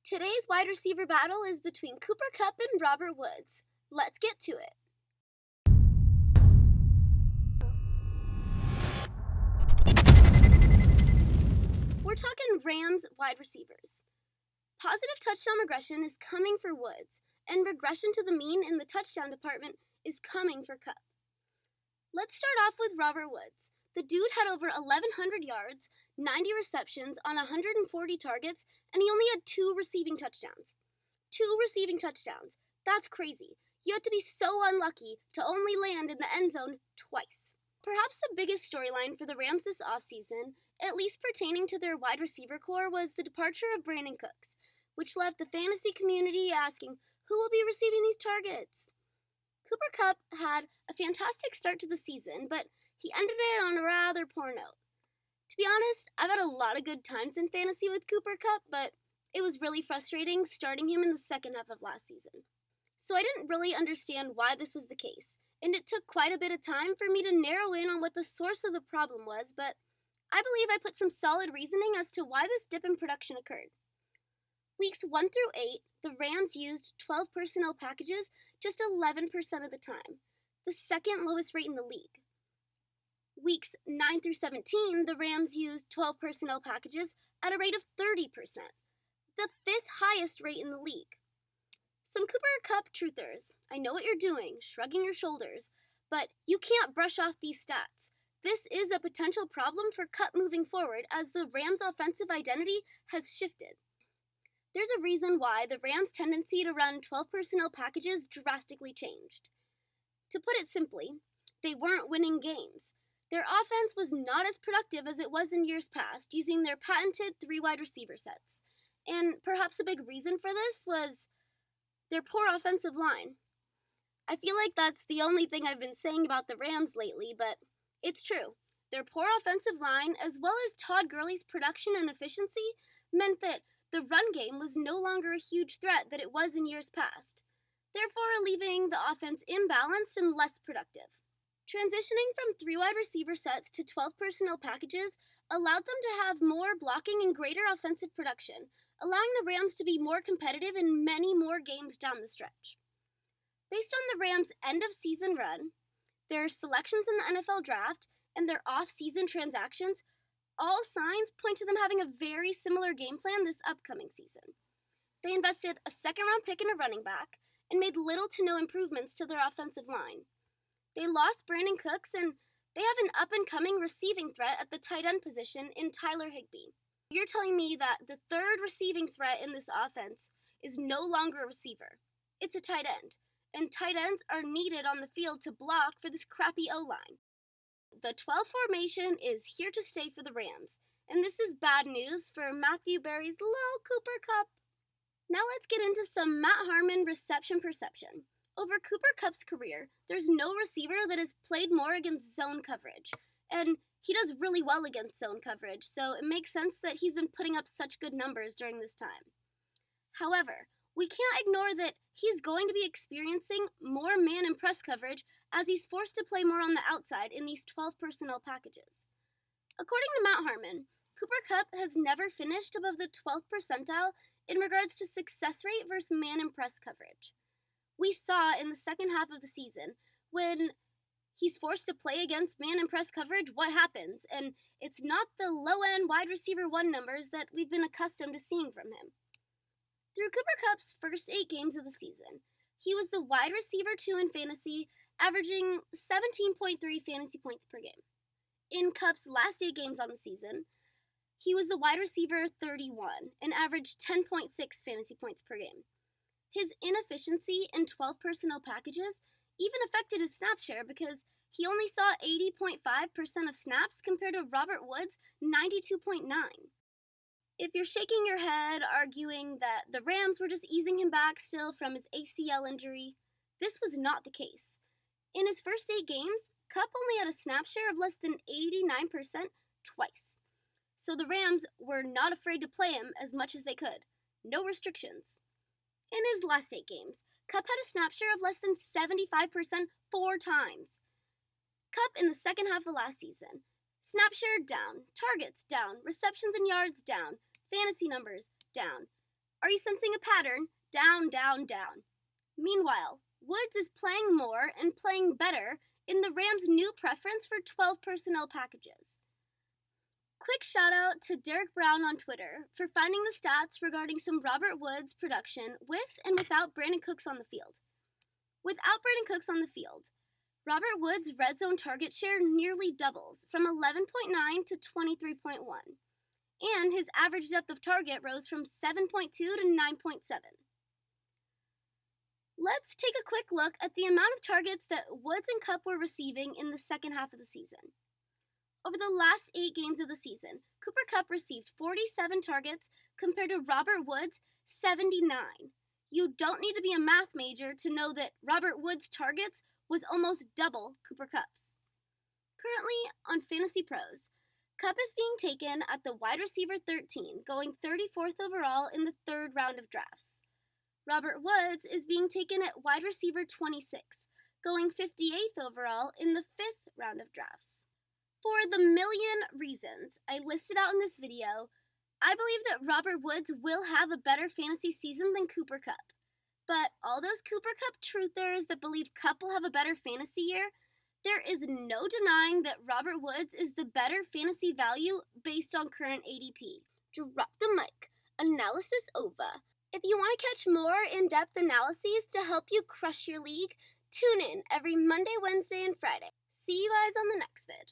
Today's wide receiver battle is between Cooper Kupp and Robert Woods. Let's get to it. We're talking Rams wide receivers. Positive touchdown regression is coming for Woods, and regression to the mean in the touchdown department is coming for Kupp. Let's start off with Robert Woods. The dude had over 1,100 yards, 90 receptions on 140 targets, and he only had 2 receiving touchdowns. 2 receiving touchdowns. That's crazy. You have to be so unlucky to only land in the end zone twice. Perhaps the biggest storyline for the Rams this offseason, at least pertaining to their wide receiver core, was the departure of Brandon Cooks, which left the fantasy community asking who will be receiving these targets. Cooper Kupp had a fantastic start to the season, but he ended it on a rather poor note. To be honest, I've had a lot of good times in fantasy with Cooper Kupp, but it was really frustrating starting him in the second half of last season. So I didn't really understand why this was the case, and it took quite a bit of time for me to narrow in on what the source of the problem was, but I believe I put some solid reasoning as to why this dip in production occurred. Weeks 1 through 8, the Rams used 12 personnel packages just 11% of the time, the second lowest rate in the league. Weeks 9 through 17, the Rams used 12 personnel packages at a rate of 30%, the 5th highest rate in the league. Some Cooper Kupp truthers, I know what you're doing, shrugging your shoulders, but you can't brush off these stats. This is a potential problem for Kupp moving forward as the Rams' offensive identity has shifted. There's a reason why the Rams' tendency to run 12 personnel packages drastically changed. To put it simply, they weren't winning games. Their offense was not as productive as it was in years past, using their patented 3 wide receiver sets. And perhaps a big reason for this was their poor offensive line. I feel like that's the only thing I've been saying about the Rams lately, but it's true. Their poor offensive line, as well as Todd Gurley's production and efficiency, meant that the run game was no longer a huge threat that it was in years past, therefore leaving the offense imbalanced and less productive. Transitioning from 3 wide receiver sets to 12 personnel packages allowed them to have more blocking and greater offensive production, allowing the Rams to be more competitive in many more games down the stretch. Based on the Rams' end-of-season run, their selections in the NFL draft, and their off-season transactions, all signs point to them having a very similar game plan this upcoming season. They invested a second-round pick in a running back and made little to no improvements to their offensive line. They lost Brandon Cooks, and they have an up-and-coming receiving threat at the tight end position in Tyler Higbee. You're telling me that the third receiving threat in this offense is no longer a receiver. It's a tight end, and tight ends are needed on the field to block for this crappy O-line. The 12 formation is here to stay for the Rams, and this is bad news for Matthew Berry's little Cooper Kupp. Now let's get into some Matt Harmon reception perception. Over Cooper Kupp's career, there's no receiver that has played more against zone coverage, and he does really well against zone coverage, so it makes sense that he's been putting up such good numbers during this time. However, we can't ignore that he's going to be experiencing more man and press coverage as he's forced to play more on the outside in these 12 personnel packages. According to Matt Harmon, Cooper Kupp has never finished above the 12th percentile in regards to success rate versus man and press coverage. We saw in the second half of the season, when he's forced to play against man and press coverage, what happens, and it's not the low-end wide receiver 1 numbers that we've been accustomed to seeing from him. Through Cooper Kupp's first 8 games of the season, he was the wide receiver 2 in fantasy, averaging 17.3 fantasy points per game. In Kupp's last 8 games on the season, he was the wide receiver 31 and averaged 10.6 fantasy points per game. His inefficiency in 12 personnel packages even affected his snap share because he only saw 80.5% of snaps compared to Robert Woods' 92.9%. If you're shaking your head arguing that the Rams were just easing him back still from his ACL injury, this was not the case. In his first 8 games, Kupp only had a snap share of less than 89% twice. So the Rams were not afraid to play him as much as they could. No restrictions. In his last 8 games, Kupp had a snap share of less than 75% 4 times. Kupp in the second half of last season, snap share down, targets down, receptions and yards down, fantasy numbers down. Are you sensing a pattern? Down, down, down. Meanwhile, Woods is playing more and playing better in the Rams' new preference for 12 personnel packages. Quick shout out to Derek Brown on Twitter for finding the stats regarding some Robert Woods production with and without Brandon Cooks on the field. Without Brandon Cooks on the field, Robert Woods' red zone target share nearly doubles from 11.9 to 23.1, and his average depth of target rose from 7.2 to 9.7. Let's take a quick look at the amount of targets that Woods and Kupp were receiving in the second half of the season. Over the last 8 games of the season, Cooper Kupp received 47 targets compared to Robert Woods' 79. You don't need to be a math major to know that Robert Woods' targets was almost double Cooper Kupp's. Currently, on Fantasy Pros, Kupp is being taken at the wide receiver 13, going 34th overall in the 3rd round of drafts. Robert Woods is being taken at wide receiver 26, going 58th overall in the 5th round of drafts. For the million reasons I listed out in this video, I believe that Robert Woods will have a better fantasy season than Cooper Kupp. But all those Cooper Kupp truthers that believe Kupp will have a better fantasy year, there is no denying that Robert Woods is the better fantasy value based on current ADP. Drop the mic. Analysis over. If you want to catch more in-depth analyses to help you crush your league, tune in every Monday, Wednesday, and Friday. See you guys on the next vid.